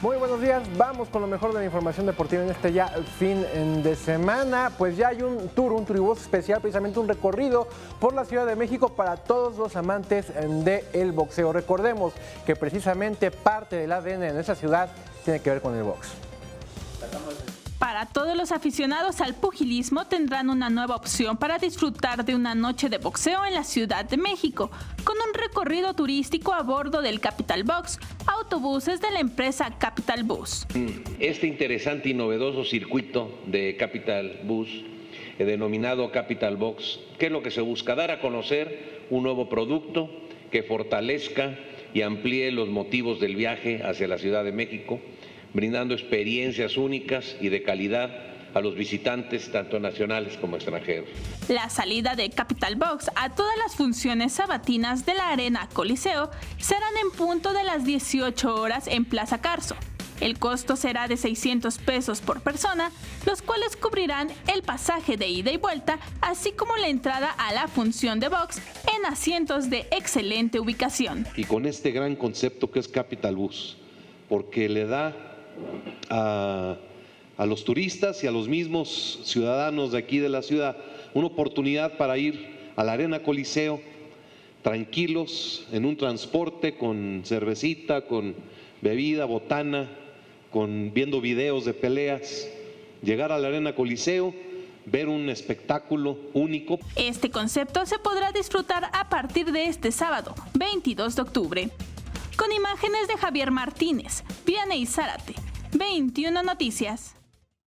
Muy buenos días, vamos con lo mejor de la información deportiva en este ya fin de semana. Pues ya hay un turibús especial, precisamente un recorrido por la Ciudad de México para todos los amantes del boxeo. Recordemos que precisamente parte del ADN de nuestra ciudad tiene que ver con el box. Para todos los aficionados al pugilismo tendrán una nueva opción para disfrutar de una noche de boxeo en la Ciudad de México, con un recorrido turístico a bordo del Capital Box, autobuses de la empresa Capital Bus. Este interesante y novedoso circuito de Capital Bus, denominado Capital Box, ¿qué es lo que se busca? Dar a conocer un nuevo producto que fortalezca y amplíe los motivos del viaje hacia la Ciudad de México, brindando experiencias únicas y de calidad a los visitantes, tanto nacionales como extranjeros. La salida de Capital Box a todas las funciones sabatinas de la Arena Coliseo serán en punto de las 18 horas en Plaza Carso. El costo será de 600 pesos por persona, los cuales cubrirán el pasaje de ida y vuelta, así como la entrada a la función de box en asientos de excelente ubicación. Y con este gran concepto que es Capital Bus, porque le da a los turistas y a los mismos ciudadanos de aquí de la ciudad una oportunidad para ir a la Arena Coliseo tranquilos, en un transporte con cervecita, con bebida, botana, viendo videos de peleas, llegar a la Arena Coliseo, ver un espectáculo único. Este concepto se podrá disfrutar a partir de este sábado, 22 de octubre. Con imágenes de Javier Martínez, Vianey Zárate, 21 Noticias.